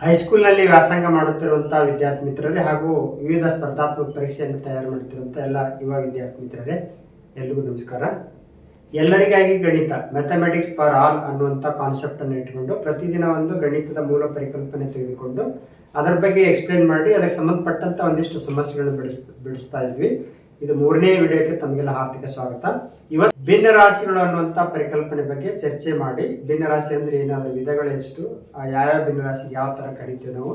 ಹೈಸ್ಕೂಲ್ನಲ್ಲಿ ವ್ಯಾಸಂಗ ಮಾಡುತ್ತಿರುವಂತಹ ವಿದ್ಯಾರ್ಥಿ ಮಿತ್ರರೇ ಹಾಗೂ ವಿವಿಧ ಸ್ಪರ್ಧಾತ್ಮಕ ಪರೀಕ್ಷೆಯನ್ನು ತಯಾರು ಮಾಡುತ್ತಿರುವಂಥ ಎಲ್ಲ ಯುವ ವಿದ್ಯಾರ್ಥಿ ಮಿತ್ರರೇ, ಎಲ್ಲಿಗೂ ನಮಸ್ಕಾರ. ಎಲ್ಲರಿಗಾಗಿ ಗಣಿತ, ಮ್ಯಾಥಮೆಟಿಕ್ಸ್ ಫಾರ್ ಆಲ್ ಅನ್ನುವಂಥ ಕಾನ್ಸೆಪ್ಟನ್ನು ಇಟ್ಕೊಂಡು ಪ್ರತಿದಿನ ಒಂದು ಗಣಿತದ ಮೂಲ ಪರಿಕಲ್ಪನೆ ತೆಗೆದುಕೊಂಡು ಅದರ ಬಗ್ಗೆ ಎಕ್ಸ್ಪ್ಲೇನ್ ಮಾಡಿ ಅದಕ್ಕೆ ಸಂಬಂಧಪಟ್ಟಂಥ ಒಂದಿಷ್ಟು ಸಮಸ್ಯೆಗಳನ್ನು ಬಿಡಿಸ್ತಾ ಇದ್ವಿ. ಇದು 3ನೇ ವಿಡಿಯೋಕ್ಕೆ ತಮಗೆಲ್ಲ ಹಾರ್ದಿಕ ಸ್ವಾಗತ. ಇವತ್ತು ಭಿನ್ನ ರಾಶಿಗಳು ಅನ್ನುವಂಥ ಪರಿಕಲ್ಪನೆ ಬಗ್ಗೆ ಚರ್ಚೆ ಮಾಡಿ, ಭಿನ್ನ ರಾಶಿ ಅಂದ್ರೆ ಏನಾದರೂ ವಿಧಗಳು ಎಷ್ಟು, ಯಾವ್ಯಾವ ಭಿನ್ನ ರಾಶಿಗೆ ಯಾವ ಥರ ಕರಿತೀವಿ ನಾವು,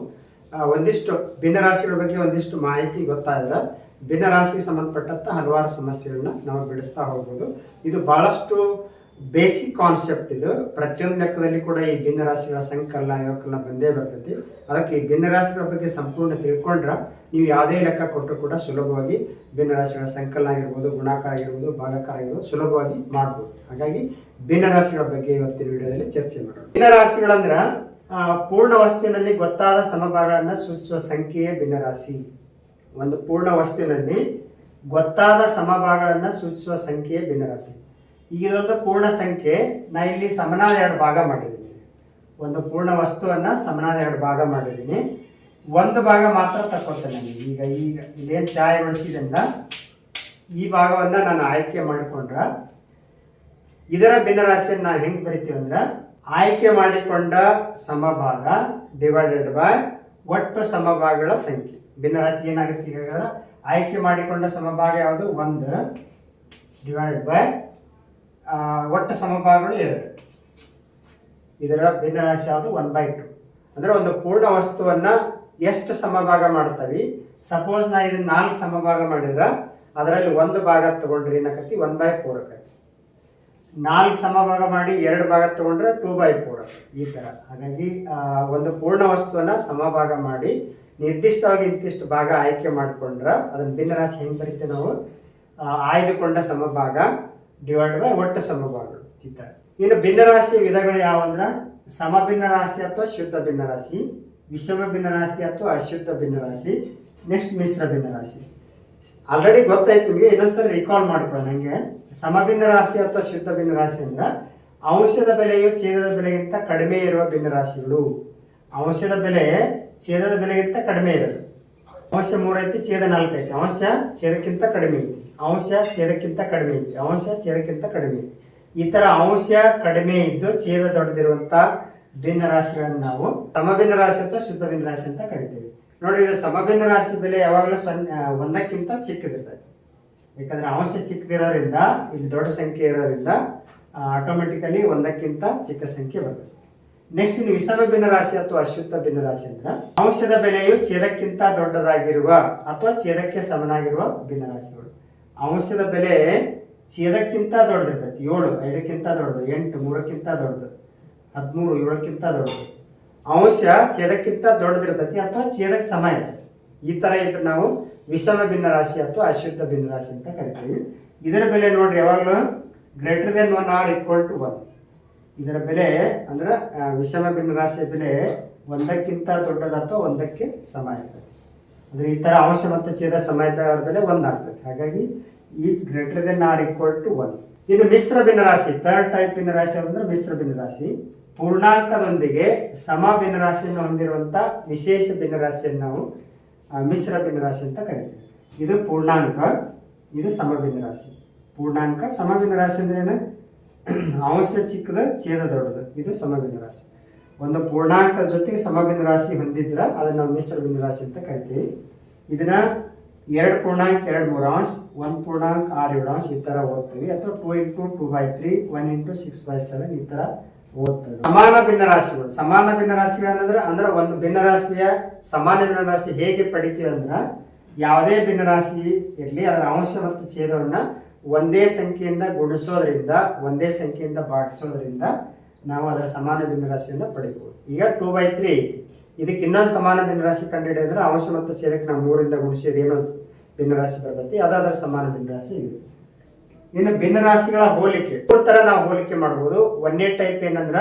ಒಂದಿಷ್ಟು ಭಿನ್ನ ರಾಶಿಗಳ ಬಗ್ಗೆ ಒಂದಿಷ್ಟು ಮಾಹಿತಿ ಗೊತ್ತಾದ್ರೆ ಭಿನ್ನ ರಾಶಿಗೆ ಸಂಬಂಧಪಟ್ಟಂಥ ಹಲವಾರು ಸಮಸ್ಯೆಗಳನ್ನ ನಾವು ಬಿಡಿಸ್ತಾ ಹೋಗ್ಬೋದು. ಇದು ಬಹಳಷ್ಟು ಬೇಸಿಕ್ ಕಾನ್ಸೆಪ್ಟ್. ಇದು ಪ್ರತಿಯೊಂದು ಲೆಕ್ಕದಲ್ಲಿ ಕೂಡ ಈ ಭಿನ್ನ ರಾಶಿಗಳ ಸಂಕಲನ ವ್ಯವಕಲನ ಬಂದೇ ಬರ್ತೈತಿ. ಅದಕ್ಕೆ ಈ ಭಿನ್ನ ರಾಶಿಗಳ ಬಗ್ಗೆ ಸಂಪೂರ್ಣ ತಿಳ್ಕೊಂಡ್ರೆ ನೀವು ಯಾವುದೇ ಲೆಕ್ಕ ಕೊಟ್ಟರು ಕೂಡ ಸುಲಭವಾಗಿ ಭಿನ್ನ ರಾಶಿಗಳ ಸಂಕಲನ ಆಗಿರ್ಬೋದು, ಗುಣಾಕಾರ ಆಗಿರ್ಬೋದು, ಭಾಗಾಕಾರ ಆಗಿರ್ಬೋದು ಸುಲಭವಾಗಿ ಮಾಡ್ಬೋದು. ಹಾಗಾಗಿ ಭಿನ್ನ ರಾಶಿಗಳ ಬಗ್ಗೆ ಇವತ್ತಿನ ವಿಡಿಯೋದಲ್ಲಿ ಚರ್ಚೆ ಮಾಡೋಣ. ಭಿನ್ನ ರಾಶಿಗಳಂದ್ರೆ ಪೂರ್ಣ ವಸ್ತುವಿನಲ್ಲಿ ಗೊತ್ತಾದ ಸಮಭಾಗಗಳನ್ನು ಸೂಚಿಸುವ ಸಂಖ್ಯೆಯೇ ಭಿನ್ನ ರಾಶಿ. ಒಂದು ಪೂರ್ಣ ವಸ್ತುವಿನಲ್ಲಿ ಗೊತ್ತಾದ ಸಮಭಾಗಗಳನ್ನು ಸೂಚಿಸುವ ಸಂಖ್ಯೆಯೇ ಭಿನ್ನ ರಾಶಿ. ಈಗ ಇದೊಂದು ಪೂರ್ಣ ಸಂಖ್ಯೆ, ನಾ ಇಲ್ಲಿ ಸಮನಾದ 2 ಭಾಗ ಮಾಡಿದ್ದೀನಿ. ಒಂದು ಪೂರ್ಣ ವಸ್ತುವನ್ನ ಸಮನಾದ 2 ಭಾಗ ಮಾಡಿದ್ದೀನಿ. ಒಂದು ಭಾಗ ಮಾತ್ರ ತಕ್ಕೊಳ್ತೇನೆ. ಈಗ ಇಲ್ಲೇನು ಛಾಯೆ ಬಳಸಿದ್ರಿಂದ ಈ ಭಾಗವನ್ನ ನಾನು ಆಯ್ಕೆ ಮಾಡಿಕೊಂಡ್ರೆ ಇದರ ಭಿನ್ನರಾಶಿಯನ್ನು ನಾವು ಹೆಂಗೆ ಬರಿತೀವಿ ಅಂದ್ರೆ, ಆಯ್ಕೆ ಮಾಡಿಕೊಂಡ ಸಮಭಾಗ ಡಿವೈಡೆಡ್ ಬೈ ಒಟ್ಟು ಸಮಭಾಗಗಳ ಸಂಖ್ಯೆ. ಭಿನ್ನರಾಶಿ ಏನಾಗುತ್ತೆ ಈಗ, ಆಯ್ಕೆ ಮಾಡಿಕೊಂಡ ಸಮಭಾಗ ಯಾವುದು 1 ಡಿವೈಡೆಡ್ ಬೈ ಒಟ್ಟು ಸಮಭಾಗಗಳು 2. ಇದರ ಭಿನ್ನರಾಶಿ ಯಾವುದು 1/2. ಅಂದ್ರೆ ಒಂದು ಪೂರ್ಣ ವಸ್ತುವನ್ನ ಎಷ್ಟು ಸಮಭಾಗ ಮಾಡ್ತೀವಿ. ಸಪೋಸ್ ನಾ ಇದನ್ನ 4 ಸಮಭಾಗ ಮಾಡಿದ್ರೆ ಅದರಲ್ಲಿ 1 ಭಾಗ ತಗೊಂಡ್ರೆ ಏನಾಕತಿ 1/4 ಆಕತಿ. 4 ಸಮಭಾಗ ಮಾಡಿ 2 ಭಾಗ ತಗೊಂಡ್ರೆ 2/4 ಈ ತರ. ಹಾಗಾಗಿ ಒಂದು ಪೂರ್ಣ ವಸ್ತುವನ್ನ ಸಮಭಾಗ ಮಾಡಿ ನಿರ್ದಿಷ್ಟವಾಗಿ ಇಂತಿಷ್ಟು ಭಾಗ ಆಯ್ಕೆ ಮಾಡಿಕೊಂಡ್ರೆ ಅದನ್ನ ಭಿನ್ನರಾಶಿ ಹೆಂಗೆ ಬರೀತೀವಿ ನಾವು, ಆಯ್ದುಕೊಂಡ ಸಮಭಾಗ ಡಿವೈಡ್ ಬೈ ಒಟ್ಟು ಸಮಭಾಗಗಳು ಈ ತರ. ಇನ್ನು ಭಿನ್ನರಾಶಿಯ ವಿಧಗಳು ಯಾವಂದ್ರೆ, ಸಮಭಿನ್ನ ರಾಶಿ ಅಥವಾ ಶುದ್ಧ ಭಿನ್ನ ರಾಶಿ, ವಿಷಮ ಭಿನ್ನ ರಾಶಿ ಅಥವಾ ಅಶುದ್ಧ ಭಿನ್ನ ರಾಶಿ, ನೆಕ್ಸ್ಟ್ ಮಿಶ್ರ ಭಿನ್ನ ರಾಶಿ. ಆಲ್ರೆಡಿ ಗೊತ್ತಾಯ್ತು ನಿಮಗೆ, ಇನ್ನೊಂದ್ಸರಿ ರಿಕಾಲ್ ಮಾಡ್ಕೊಳ್ಳೋಣ. ನಂಗೆ ಸಮಭಿನ್ನ ರಾಶಿ ಅಥವಾ ಶುದ್ಧ ಭಿನ್ನ ರಾಶಿ ಅಂದ್ರೆ ಅಂಶದ ಬೆಲೆಯು ಛೇದದ ಬೆಲೆಗಿಂತ ಕಡಿಮೆ ಇರುವ ಭಿನ್ನ ರಾಶಿಗಳು. ಅಂಶದ ಬೆಲೆ ಛೇದದ ಬೆಲೆಗಿಂತ ಕಡಿಮೆ ಇರೋದು. ಅಂಶ 3 ಐತಿ, ಛೇದ 4 ಐತಿ. ಅಂಶ ಛೇದಕ್ಕಿಂತ ಕಡಿಮೆ ಐತಿ, ಅಂಶ ಛೇದಕ್ಕಿಂತ ಕಡಿಮೆ ಐತಿ, ಅಂಶ ಛೇದಕ್ಕಿಂತ ಕಡಿಮೆ ಐತಿ. ಈ ತರ ಅಂಶ ಕಡಿಮೆ ಇದ್ದು ಛೇದ ದೊಡ್ಡದಿರುವಂತ ಭಿನ್ನ ರಾಶಿಗಳನ್ನು ನಾವು ಸಮಭಿನ್ನ ರಾಶಿ ಅಥವಾ ಶುದ್ಧ ಭಿನ್ನ ರಾಶಿ ಅಂತ ಕರಿತೀವಿ. ನೋಡಿ, ಇದು ಸಮಭಿನ್ನ ರಾಶಿ ಬೆಲೆ ಯಾವಾಗಲೂ 1ಕ್ಕಿಂತ ಚಿಕ್ಕದಿರ್ತೈತಿ. ಯಾಕಂದ್ರೆ ಅಂಶ ಚಿಕ್ಕದಿರೋದ್ರಿಂದ, ಇಲ್ಲಿ ದೊಡ್ಡ ಸಂಖ್ಯೆ ಇರೋದ್ರಿಂದ ಆಟೋಮೆಟಿಕಲಿ 1ಕ್ಕಿಂತ ಚಿಕ್ಕ ಸಂಖ್ಯೆ ಬರ್ತದೆ. ನೆಕ್ಸ್ಟ್ ಇನ್ನು ವಿಷಮ ಭಿನ್ನ ರಾಶಿ ಅಥವಾ ಅಶುದ್ಧ ಭಿನ್ನ ರಾಶಿ ಅಂದ್ರೆ ಅಂಶದ ಬೆಲೆಯು ಛೇದಕ್ಕಿಂತ ದೊಡ್ಡದಾಗಿರುವ ಅಥವಾ ಛೇದಕ್ಕೆ ಸಮನಾಗಿರುವ ಭಿನ್ನ ರಾಶಿಗಳು. ಅಂಶದ ಬೆಲೆ ಛೇದಕ್ಕಿಂತ ದೊಡ್ಡದಿರ್ತೈತಿ. 7 5ಕ್ಕಿಂತ ದೊಡ್ಡದು, 8 3ಕ್ಕಿಂತ ದೊಡ್ಡದು, 13 7ಕ್ಕಿಂತ ದೊಡ್ಡದು. ಅಂಶ ಛೇದಕ್ಕಿಂತ ದೊಡ್ಡದಿರ್ತೈತಿ ಅಥವಾ ಛೇದಕ್ಕೆ ಸಮ ಇರ್ತೈತಿ. ಈ ತರ ಇದ್ರೆ ನಾವು ವಿಷಮ ಭಿನ್ನ ರಾಶಿ ಅಥವಾ ಅಶುದ್ಧ ಭಿನ್ನ ರಾಶಿ ಅಂತ ಕರಿತೀವಿ. ಇದರ ಬೆಲೆ ನೋಡ್ರಿ ಯಾವಾಗಲೂ greater than 1 or equal to 1. ಇದರ ಬೆಲೆ ಅಂದ್ರೆ ವಿಷಮ ಭಿನ್ನ ರಾಶಿಯ ಬೆಲೆ 1ಕ್ಕಿಂತ ದೊಡ್ಡದ ಅಥವಾ 1ಕ್ಕೆ ಸಮ ಇರ್ತದೆ. ಅಂದ್ರೆ ಈ ತರ ಅಂಶ ಮತ್ತು ಛೇದ ಸಮ ಇದ್ದಾಗ ಬೆಲೆ 1 ಆಗ್ತದೆ. ಹಾಗಾಗಿ is greater than or equal to 1. ಇನ್ನು ಮಿಶ್ರ ಭಿನ್ನ ರಾಶಿ, ಥರ್ಡ್ ಟೈಪ್ ಭಿನ್ನ ರಾಶಿ ಅಂದ್ರೆ ಮಿಶ್ರ ಭಿನ್ನ ರಾಶಿ. ಪೂರ್ಣಾಂಕದೊಂದಿಗೆ ಸಮ ಭಿನ್ನ ರಾಶಿಯನ್ನು ಹೊಂದಿರುವಂತ ವಿಶೇಷ ಭಿನ್ನ ರಾಶಿಯನ್ನು ನಾವು ಮಿಶ್ರ ಭಿನ್ನ ರಾಶಿ ಅಂತ ಕರಿತೀವಿ. ಇದು ಪೂರ್ಣಾಂಕ, ಇದು ಸಮ ಭಿನ್ನ ರಾಶಿ. ಪೂರ್ಣಾಂಕ ಸಮ ಭಿನ್ನ ರಾಶಿ ಅಂದ್ರೆ ಏನು, ಅಂಶ ಚಿಕ್ಕದು ಛೇದ ದೊಡ್ಡದು, ಇದು ಸಮಭಿನ್ನ ರಾಶಿ. ಒಂದು ಪೂರ್ಣಾಂಕದ ಜೊತೆಗೆ ಸಮಭಿನ್ನ ರಾಶಿ ಹೊಂದಿದ್ರೆ ಅದನ್ನ ನಾವು ಮಿಶ್ರ ಭಿನ್ನ ರಾಶಿ ಅಂತ ಕರಿತೀವಿ. ಇದನ್ನ 2 ಪೂರ್ಣಾಂಕ 2 3 ಅಂಶ, 1 ಪೂರ್ಣಾಂಕ 6 7 ಅಂಶ ಈ ತರ ಓದ್ತೀವಿ. ಅಥವಾ 2 × 2/3 1 × 6/7 ಈ ತರ ಓದ್ತೇವೆ. ಸಮಾನ ಭಿನ್ನ ರಾಶಿಗಳು. ಸಮಾನ ಭಿನ್ನ ರಾಶಿಗಳು ಅಂದ್ರೆ ಒಂದು ಭಿನ್ನ ರಾಶಿಯ ಸಮಾನ ಭಿನ್ನ ರಾಶಿ ಹೇಗೆ ಪಡಿತೀವಿ ಅಂದ್ರೆ, ಯಾವುದೇ ಭಿನ್ನ ರಾಶಿ ಇರಲಿ ಅದರ ಅಂಶ ಮತ್ತು ಛೇದವನ್ನ ಒಂದೇ ಸಂಖ್ಯೆಯಿಂದ ಗುಣಿಸೋದ್ರಿಂದ, ಒಂದೇ ಸಂಖ್ಯೆಯಿಂದ ಭಾಗಿಸೋದ್ರಿಂದ ನಾವು ಅದರ ಸಮಾನ ಭಿನ್ನ ರಾಶಿಯನ್ನು ಪಡಿಬಹುದು. ಈಗ 2/3 ಐತಿ, ಇದಕ್ಕೆ ಇನ್ನೊಂದು ಸಮಾನ ಭಿನ್ನ ರಾಶಿ ಕಂಡುಹಿಡಿದ್ರೆ ಅಂಶ ಮತ್ತು ಛೇದಕ್ಕೆ ನಾವು 3ರಿಂದ ಗುಣಿಸಿದ್ರೆ ಏನೋ ಭಿನ್ನ ರಾಶಿ ಬರ್ತೈತಿ, ಅದಾದ್ರ ಸಮಾನ ಭಿನ್ನ ರಾಶಿ ಇದೆ. ಇನ್ನು ಭಿನ್ನ ರಾಶಿಗಳ ಹೋಲಿಕೆ 3 ತರ ನಾವು ಹೋಲಿಕೆ ಮಾಡ್ಬೋದು. 1ನೇ ಟೈಪ್ ಏನಂದ್ರ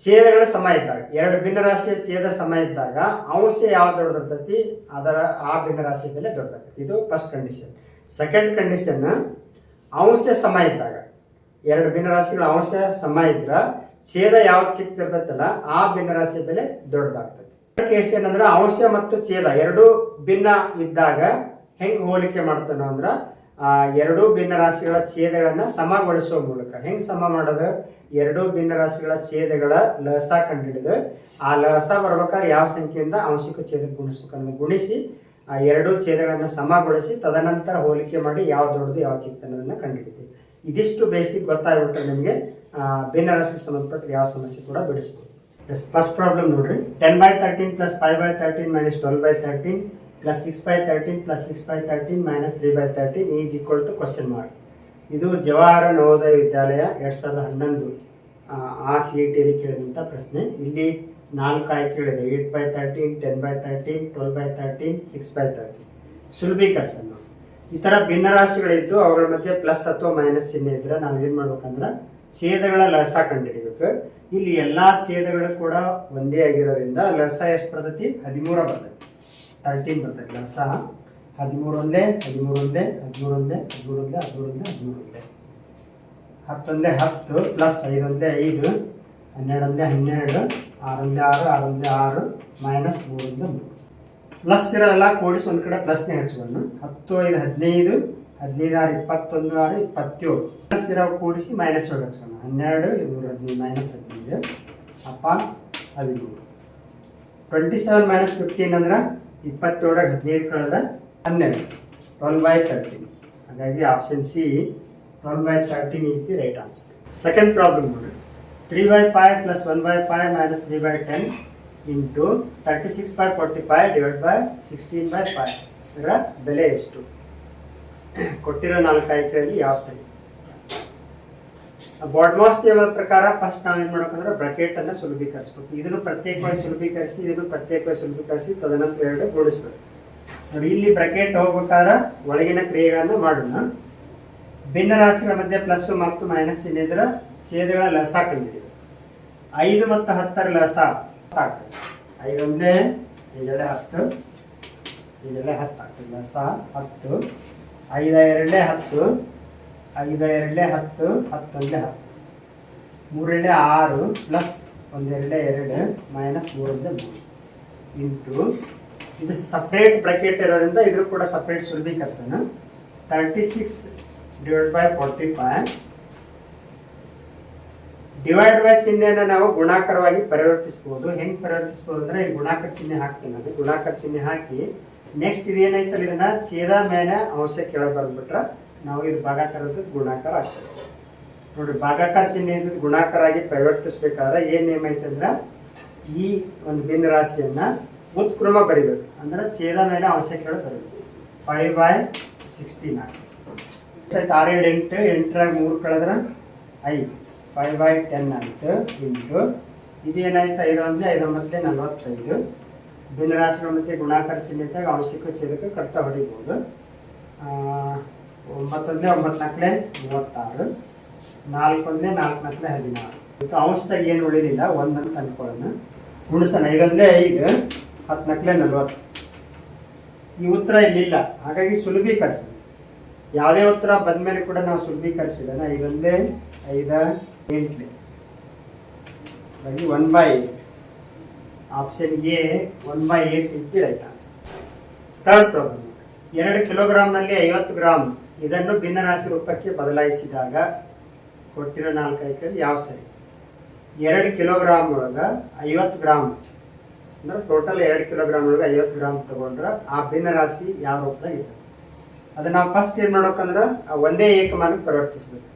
ಛೇದಗಳ ಸಮ ಇದ್ದಾಗ, 2 ಭಿನ್ನ ರಾಶಿಯ ಛೇದ ಸಮ ಇದ್ದಾಗ ಅಂಶ ಯಾವ್ದು ದೊಡ್ಡದಿರ್ತೈತಿ ಅದರ ಆ ಭಿನ್ನ ರಾಶಿ ಬೆಲೆ ದೊಡ್ಡದಾಗ್ತೈತಿ. ಇದು ಫಸ್ಟ್ ಕಂಡೀಷನ್. ಸೆಕೆಂಡ್ ಕಂಡೀಷನ್, ಅಂಶ ಸಮ ಇದ್ದಾಗ, 2 ಭಿನ್ನ ರಾಶಿಗಳ ಅಂಶ ಸಮ ಇದ್ರ ಛೇದ ಯಾವ್ದು ಚಿಕ್ಕದಿರ್ತೈತಲ್ಲ ಆ ಭಿನ್ನರಾಶಿಯ ಬೆಲೆ ದೊಡ್ಡದಾಗ್ತದೆ. ಕೇಸ್ ಏನಂದ್ರೆ ಅಂಶ ಮತ್ತು ಛೇದ ಎರಡು ಭಿನ್ನ ಇದ್ದಾಗ ಹೆಂಗ್ ಹೋಲಿಕೆ ಮಾಡ್ತಾನೋ ಅಂದ್ರ ಎರಡು ಭಿನ್ನ ರಾಶಿಗಳ ಛೇದಗಳನ್ನ ಸಮಗೊಳಿಸುವ ಮೂಲಕ. ಹೆಂಗ್ ಸಮ ಮಾಡೋದು? ಎರಡು ಭಿನ್ನ ರಾಶಿಗಳ ಛೇದಗಳ ಲಸ ಕಂಡುಹಿಡಿದು ಆ ಲಸ ಬರ್ಬೇಕಾದ್ರೆ ಯಾವ ಸಂಖ್ಯೆಯಿಂದ ಅಂಶಕ್ಕೆ ಛೇದಕ್ಕೆ ಗುಣಿಸ್ಬೇಕಂದ್ರೆ ಗುಣಿಸಿ ಆ ಎರಡು ಛೇದಗಳನ್ನ ಸಮಗೊಳಿಸಿ ತದನಂತರ ಹೋಲಿಕೆ ಮಾಡಿ ಯಾವ ದೊಡ್ಡದು ಯಾವ ಚಿಕ್ಕ ಅನ್ನೋದನ್ನ ಕಂಡುಹಿಡಿತೀವಿ. ಇದಿಷ್ಟು ಬೇಸಿಕ್ ಗೊತ್ತಾಗ್ಬಿಟ್ರೆ ನಿಮಗೆ ಭಿನ್ನ ರಾಶಿಗೆ ಸಂಬಂಧಪಟ್ಟ ಯಾವ ಸಮಸ್ಯೆ ಕೂಡ ಬಿಡಿಸ್ಬೋದು. ಫಸ್ಟ್ ಪ್ರಾಬ್ಲಮ್ ನೋಡ್ರಿ. 10/13 + 5/13 - 12/13 + 6/13 + 6/13 - 3/13 is equal to question mark. ಇದು ಜವಾಹರ ನವೋದಯ ವಿದ್ಯಾಲಯ 2011 ಆ CET-ಯಲ್ಲಿ ಕೇಳಿದಂಥ ಪ್ರಶ್ನೆ. ಇಲ್ಲಿ 4 ಆಯ್ಕೆಗಳಿದೆ: 8/13, 10/13, 12/13, 6/13. ಸುಲಭೀಕರಿಸೋಣ. ಈ ಥರ ಭಿನ್ನ ರಾಶಿಗಳಿದ್ದು ಅವುಗಳ ಮಧ್ಯೆ ಪ್ಲಸ್ ಅಥವಾ ಮೈನಸ್ ಚಿಹ್ನೆ ಇದ್ರೆ ನಾವು ಏನು ಮಾಡ್ಬೇಕಂದ್ರೆ ಛೇದಗಳ ಲಸ ಕಂಡುಹಿಡಿಬೇಕು. ಇಲ್ಲಿ ಎಲ್ಲಾ ಛೇದಗಳು ಕೂಡ ಒಂದೇ ಆಗಿರೋದ್ರಿಂದ ಲಸ ಎಷ್ಟು ಬರ್ತೈತಿ? 13 ಬರ್ತೈತಿ. 13 ಬರ್ತೈತಿ ಲಸ. 13 ಒಂದೇ 13 ಒಂದೇ 13 ಒಂದೇ 13 ಒಂದೇ 13 ಒಂದೇ 13 ಒಂದೇ 10 ಒಂದೇ 10 ಪ್ಲಸ್ 5 ಒಂದೇ 5 12 ಒಂದೇ 12 6 ಒಂದೇ 6 6 ಒಂದೇ 6 ಮೈನಸ್ 3 ಒಂದೇ 3. ಪ್ಲಸ್ ಇರೋಲ್ಲ ಕೂಡಿಸಿ ಒಂದು ಕಡೆ ಪ್ಲಸ್ನೇ ಹಚ್ಕೊಂಡು 10 5 15 15 6 21 6 27 ಪ್ಲಸ್ ಇರೋ ಕೂಡಿಸಿ ಮೈನಸ್ 7 ಹಚ್ಕೊಂಡು 12 2 15 ಮೈನಸ್ 15 ಅಪ್ಪ 13. 27 - 15 ಅಂದ್ರೆ 27 15 ಕಳೆದ್ರೆ 12 12/13. ಹಾಗಾಗಿ option C 12/13 is the right answer. Second problem ನೋಡಿ. 3/5 + 1/5 - 3/10 ಇಂಟು 36/45 / 16/5 ಇದರ ಬೆಲೆ ಎಷ್ಟು? ಕೊಟ್ಟಿರೋ 4 ಆಯ್ಕೆಗಳಲ್ಲಿ ಯಾವ ಸರಿ? ಬಾಡ್ಮಾಸ್ ನಿಯಮದ ಪ್ರಕಾರ ಫಸ್ಟ್ ನಾವೇನು ಮಾಡ್ಬೇಕಂದ್ರೆ ಬ್ರಾಕೆಟ್ ಅನ್ನ ಸುಲಭೀಕರಿಸ್ಬೇಕು. ಇದನ್ನು ಪ್ರತ್ಯೇಕವಾಗಿ ಸುಲಭೀಕರಿಸಿ ಇದನ್ನು ಪ್ರತ್ಯೇಕವಾಗಿ ಸುಲಭೀಕರಿಸಿ ತದನಂತರ ಎರಡು ಕೂಡಿಸ್ಬೇಕು. ನೋಡಿ, ಇಲ್ಲಿ ಬ್ರಾಕೆಟ್ ಹೋಗ್ಬೇಕಾದ್ರೆ ಒಳಗಿನ ಕ್ರಿಯೆಗಳನ್ನ ಮಾಡೋಣ. ಭಿನ್ನ ರಾಶಿಗಳ ಮಧ್ಯೆ ಪ್ಲಸ್ ಮತ್ತು ಮೈನಸ್ ಚಿಹ್ನೆ ಇದ್ರೆ ಛೇದಗಳ ಲಸ ಕಂಡಿದೆ. 5 ಮತ್ತು 10ರ ಲಸ ಆಗ್ತದೆ. 5 ಒಂದೇ 5 2 10 5 2 10 ಆಗ್ತದೆ. ಲಸ 10 5 2 10 5 2 10 10 1 10 3 2 6 ಪ್ಲಸ್ 1 2 2 ಮೈನಸ್ 3 1 3 ಇಂಟು ಇದು ಸಪ್ರೇಟ್ ಬ್ರಾಕೆಟ್ ಇರೋದ್ರಿಂದ ಇದ್ರ ಕೂಡ ಸಪ್ರೇಟ್ ಸುಲಭೀಕರಿಸೋಣ. 36/45 ಡಿವೈಡ್ ಬೈ ಚಿಹ್ನೆಯನ್ನು ನಾವು ಗುಣಾಕಾರವಾಗಿ ಪರಿವರ್ತಿಸಬಹುದು. ಹೆಂಗೆ ಪರಿವರ್ತಿಸಬಹುದು ಅಂದ್ರೆ ಈ ಗುಣಾಕಾರ ಚಿಹ್ನೆ ಹಾಕ್ತೀನಿ. ಅದು ಗುಣಾಕಾರ ಚಿಹ್ನೆ ಹಾಕಿ ನೆಕ್ಸ್ಟ್ ಇದು ಏನೈತಲ್ಲ ಇದನ್ನ ಛೇದ ಮೇಲೆ ಅಂಶ ಕೆಳಗೆ ಬರೆದ್ಬಿಟ್ರೆ ನಾವು ಇದು ಭಾಗಾಕಾರದ ಗುಣಾಕಾರ ಆಗ್ತದೆ. ನೋಡ್ರಿ, ಭಾಗಾಕಾರ ಚಿಹ್ನೆ ಇದ್ದು ಗುಣಾಕಾರ ಆಗಿ ಪರಿವರ್ತಿಸ್ಬೇಕಾದ್ರೆ ಏನ್ ನೇಮ ಐತಂದ್ರೆ ಈ ಒಂದು ಭಿನ್ನ ರಾಶಿಯನ್ನ ಉತ್ಕ್ರಮ ಬರಿಬೇಕು. ಅಂದ್ರೆ ಛೇದ ಮೇಲೆ ಅಂಶ ಕೆಳಗೆ ಬರಬೇಕು. 5/16 ಆಯ್ತು. 6 7 8 8ರಾಗ 3 ಕಳೆದ್ರೆ 5 5/10 ಆಯಿತು. ಇಂಟು ಇದೇನಾಯ್ತು 5 1 5 9 45 ಭಿನ್ನ ರಾಶಿಗಳ ಮಧ್ಯೆ ಗುಣಾಕಾರ ಚಿಹ್ನೆದಾಗ ಅಂಶಕ್ಕೆ ಛೇದಕ್ಕೆ ಕರ್ತ ಹೊಡಿಬೋದು. 9 1 9 4 36 4 1 4 4 16 ಮತ್ತು ಅಂಶದಾಗ ಏನು ಉಳಿಲಿಲ್ಲ 1 ಅಂತ ಅನ್ಕೊಳ್ಳೋಣ. ಗುಣಿಸೋಣ. 5 1 5 10 4 40. ಈ ಉತ್ತರ ಇಲ್ಲಿಲ್ಲ, ಹಾಗಾಗಿ ಸುಲಭೀಕರಿಸೋಣ. ಯಾವುದೇ ಉತ್ತರ ಬಂದ್ಮೇಲೆ ಕೂಡ ನಾವು ಸುಲಭೀಕರಿಸಿದ 5 1 5 8 1/8. Option A 1/8 is the right answer. Third problem. 2 ಕಿಲೋಗ್ರಾಮ್ನಲ್ಲಿ 50 gram ಇದನ್ನು ಭಿನ್ನ ರಾಶಿ ರೂಪಕ್ಕೆ ಬದಲಾಯಿಸಿದಾಗ ಕೊಟ್ಟಿರೋ 4 ಆಯ್ಕೆಯಲ್ಲಿ ಯಾವ ಸರಿ? 2 ಕಿಲೋಗ್ರಾಮ್ ಒಳಗೆ 50 ಗ್ರಾಮ್ ಅಂದ್ರೆ ಟೋಟಲ್ 2 ಕಿಲೋಗ್ರಾಮ್ ಒಳಗೆ 50 ಗ್ರಾಮ್ ತಗೊಂಡ್ರೆ ಆ ಭಿನ್ನ ರಾಶಿ ಯಾವ ರೂಪದಾಗ ಇದೆ? ಅದನ್ನ ನಾವು ಫಸ್ಟ್ ಏನು ಮಾಡ್ಬೇಕಂದ್ರೆ ಒಂದೇ ಏಕಮಾನಕ್ಕೆ ಪರಿವರ್ತಿಸ್ಬೇಕು.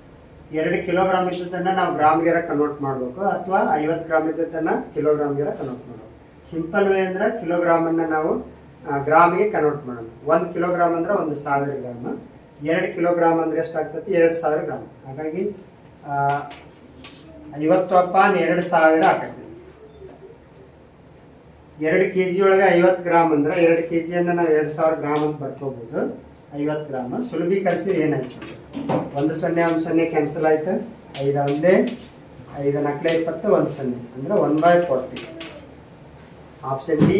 2 ಕಿಲೋಗ್ರಾಮ್ ಇದ್ದದನ್ನ ನಾವು ಗ್ರಾಮ್ಗೆರ ಕನ್ವರ್ಟ್ ಮಾಡಬೇಕು ಅಥವಾ 50 ಗ್ರಾಮ್ ಇದ್ದದನ್ನ ಕಿಲೋಗ್ರಾಮ್ಗೆರ ಕನ್ವರ್ಟ್ ಮಾಡಬೇಕು. ಸಿಂಪಲ್ ವೇ ಅಂದ್ರೆ ಕಿಲೋಗ್ರಾಮನ್ನು ನಾವು ಗ್ರಾಮಿಗೆ ಕನ್ವರ್ಟ್ ಮಾಡೋಣ. 1 ಕಿಲೋಗ್ರಾಮ್ ಅಂದ್ರೆ 1000 ಗ್ರಾಮ್. 2 ಕಿಲೋಗ್ರಾಮ್ ಅಂದ್ರೆ ಎಷ್ಟಾಗ್ತೈತಿ? 2000 ಗ್ರಾಮ್. ಹಾಗಾಗಿ 50/2000 ಆಕೈತಿ. 2 kg ಒಳಗೆ 50 ಗ್ರಾಮ್ ಅಂದ್ರೆ 2 kgಯನ್ನು ನಾವು 2000 ಗ್ರಾಮ್ ಅಂತ ಬರ್ಕೋಬಹುದು. 50 ಗ್ರಾಮ್ ಸುಲಭೀಕರಿಸಿ ಏನಾಯ್ತು? 1 0 1 0 ಕ್ಯಾನ್ಸಲ್ ಆಯ್ತು. 5 1 5 4 20 1 0 ಅಂದ್ರೆ 1/40. Option D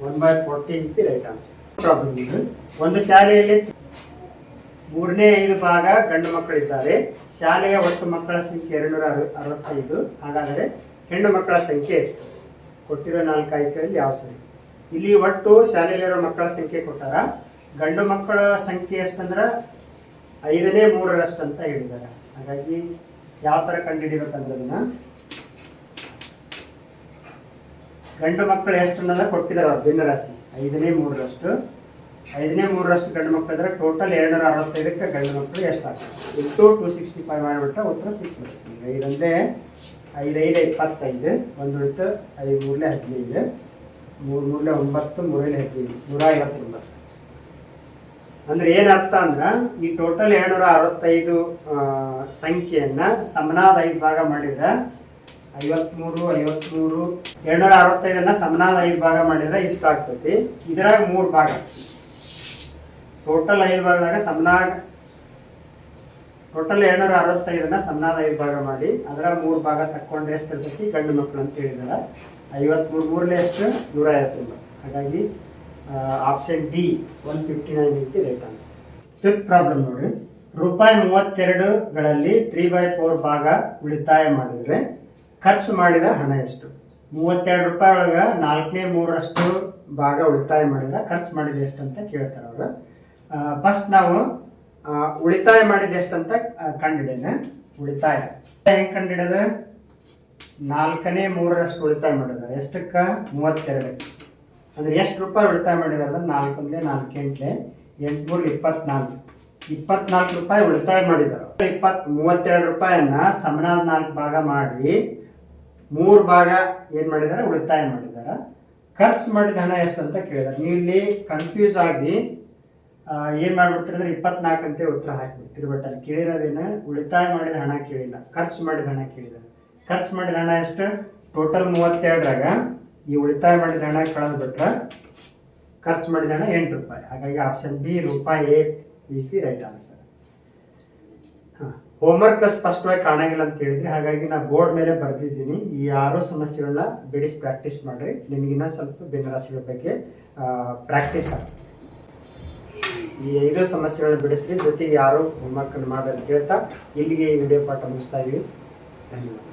1/40 is the right answer. Problem ಇದು. ಒಂದು ಶಾಲೆಯಲ್ಲಿ 3ನೇ 5 ಭಾಗ ಗಂಡು ಮಕ್ಕಳಿದ್ದಾರೆ. ಶಾಲೆಯ ಒಟ್ಟು ಮಕ್ಕಳ ಸಂಖ್ಯೆ 265. ಹಾಗಾದರೆ ಹೆಣ್ಣು ಮಕ್ಕಳ ಸಂಖ್ಯೆ ಎಷ್ಟು? ಕೊಟ್ಟಿರೋ 4 ಆಯ್ಕೆಯಲ್ಲಿ ಯಾವ ಸರಿ. ಇಲ್ಲಿ ಒಟ್ಟು ಶಾಲೆಯಲ್ಲಿರೋ ಮಕ್ಕಳ ಸಂಖ್ಯೆ ಕೊಟ್ಟಾರ. ಗಂಡು ಮಕ್ಕಳ ಸಂಖ್ಯೆ ಎಷ್ಟಂದ್ರೆ 5/3 ಅಂತ ಹೇಳಿದ್ದಾರೆ. ಹಾಗಾಗಿ ಯಾವ ಥರ ಕಂಡುಹಿಡಿಬೇಕಂದ್ರೆ ಅದನ್ನ ಗಂಡು ಮಕ್ಕಳು ಎಷ್ಟು ಅನ್ನೋದ ಕೊಟ್ಟಿದ್ದಾರೆ ಅವ್ರು ಭಿನ್ನರಾಶಿ 5/3. 5/3 ಗಂಡು ಮಕ್ಕಳು ಇದ್ರೆ ಟೋಟಲ್ 265ಕ್ಕೆ ಗಂಡು ಮಕ್ಕಳು ಎಷ್ಟಾಗ್ತದೆ ಇಂಟು 265 ಮಾಡಿಬಿಟ್ರೆ ಉತ್ತರ ಸಿಕ್ಬಿಡುತ್ತೆ. ಈಗ 5 5 25, 1 ಉಳಿತು 5 3 15, 3 3 9, 3 15, 159. ಅಂದ್ರೆ ಏನರ್ಥ ಅಂದ್ರೆ ಈ ಟೋಟಲ್ 265 ಸಂಖ್ಯೆಯನ್ನ ಸಮನಾದ 5 ಭಾಗ ಮಾಡಿದ್ರೆ 53 265 ಸಮನಾದ 5 ಭಾಗ ಮಾಡಿದ್ರೆ ಇಷ್ಟ ಆಗ್ತೈತಿ. ಇದ್ರಾಗ 3 ಭಾಗ ಟೋಟಲ್ 5 ಭಾಗದಾಗ ಟೋಟಲ್ 265 ಸಮನಾದ 5 ಭಾಗ ಮಾಡಿ ಅದರ 3 ಭಾಗ ತಕ್ಕೊಂಡ್ರೆ ಎಷ್ಟು ಇರ್ತೈತಿ ಗಂಡು ಮಕ್ಕಳು ಅಂತ ಹೇಳಿದಾರೆ. 53 ಎಷ್ಟು 159. ಹಾಗಾಗಿ option D 159 is the right answer. Fifth problem ನೋಡಿ. ರೂಪಾಯಿ 32ಗಳಲ್ಲಿ 3/4 ಭಾಗ ಉಳಿತಾಯ ಮಾಡಿದರೆ ಖರ್ಚು ಮಾಡಿದ ಹಣ ಎಷ್ಟು? 32 ರೂಪಾಯಿ ಒಳಗೆ 4/3 ಭಾಗ ಉಳಿತಾಯ ಮಾಡಿದ್ರೆ ಖರ್ಚು ಮಾಡಿದ ಎಷ್ಟು ಅಂತ ಕೇಳ್ತಾರೆ ಅವರು. ಫಸ್ಟ್ ನಾವು ಉಳಿತಾಯ ಮಾಡಿದ ಎಷ್ಟು ಅಂತ ಕಂಡಿಡೇನೆ. ಉಳಿತಾಯ ಹೆಂಗೆ ಕಂಡಿಡೋದು? 4/3 ಉಳಿತಾಯ ಮಾಡಿದ್ದಾರೆ. ಎಷ್ಟಕ್ಕೆ? 32. ಅಂದ್ರೆ ಎಷ್ಟು ರೂಪಾಯಿ ಉಳಿತಾಯ ಮಾಡಿದ್ದಾರೆ ಅಂದ್ರೆ 4 4 8 8 24 24 ರೂಪಾಯಿ ಉಳಿತಾಯ ಮಾಡಿದ್ದಾರೆ. 32 ರೂಪಾಯಿಯನ್ನ ಸಮನಾದ 4 ಭಾಗ ಮಾಡಿ 3 ಭಾಗ ಏನು ಮಾಡಿದ್ದಾರೆ ಉಳಿತಾಯ ಮಾಡಿದ್ದಾರೆ. ಖರ್ಚು ಮಾಡಿದ ಹಣ ಎಷ್ಟು ಅಂತ ಕೇಳಿದ್ದಾರೆ. ನೀವು ಇಲ್ಲಿ ಕನ್ಫ್ಯೂಸ್ ಆಗಿ ಏನು ಮಾಡ್ಬಿಡ್ತೀರಿ ಅಂದ್ರೆ 24 ಅಂತೇಳಿ ಉತ್ತರ ಹಾಕಿಬಿಡ್ತೀರಿ. ಬಟ್ ಅಲ್ಲಿ ಕೇಳಿರೋದೇನು ಉಳಿತಾಯ ಮಾಡಿದ ಹಣ ಕೇಳಿಲ್ಲ, ಖರ್ಚು ಮಾಡಿದ ಹಣ ಕೇಳಿದ್ದಾರೆ. ಖರ್ಚು ಮಾಡಿದ ಹಣ ಎಷ್ಟು? ಟೋಟಲ್ 32ರಾಗ ಈ ಉಳಿತಾಯ ಮಾಡಿದ ಹಣ ಕಳೆದು ಬಿಟ್ರೆ ಖರ್ಚು ಮಾಡಿದ ಹಣ 8 ರೂಪಾಯಿ. ಹಾಗಾಗಿ ಆಪ್ಷನ್ ಬಿ ರೂಪಾಯಿ 8 is the right answer. Homework ಸ್ಪಷ್ಟವಾಗಿ ಕಾಣಂಗಿಲ್ಲ ಅಂತ ಹೇಳಿದ್ರಿ. ಹಾಗಾಗಿ ನಾನು ಬೋರ್ಡ್ ಮೇಲೆ ಬರೆದಿದ್ದೀನಿ. ಈ 6 ಸಮಸ್ಯೆಗಳನ್ನ ಬಿಡಿಸಿ ಪ್ರಾಕ್ಟೀಸ್ ಮಾಡಿರಿ. ನಿಮಗಿನ್ನ ಸ್ವಲ್ಪ ಭಿನ್ನರಾಶಿಗಳ ಬಗ್ಗೆ ಪ್ರಾಕ್ಟೀಸ್ ಆಗ್ತದೆ. ಈ 5 ಸಮಸ್ಯೆಗಳನ್ನ ಬಿಡಿಸ್ರಿ. ಜೊತೆಗೆ ಯಾರು ಹೋಮ್ವರ್ಕ್ ಮಾಡಬೇಕು ಕೇಳ್ತಾ ಇಲ್ಲಿಗೆ ಈ ವಿಡಿಯೋ ಪಾಠ ಮುಗಿಸ್ತಾ ಇದೀವಿ. ಧನ್ಯವಾದ.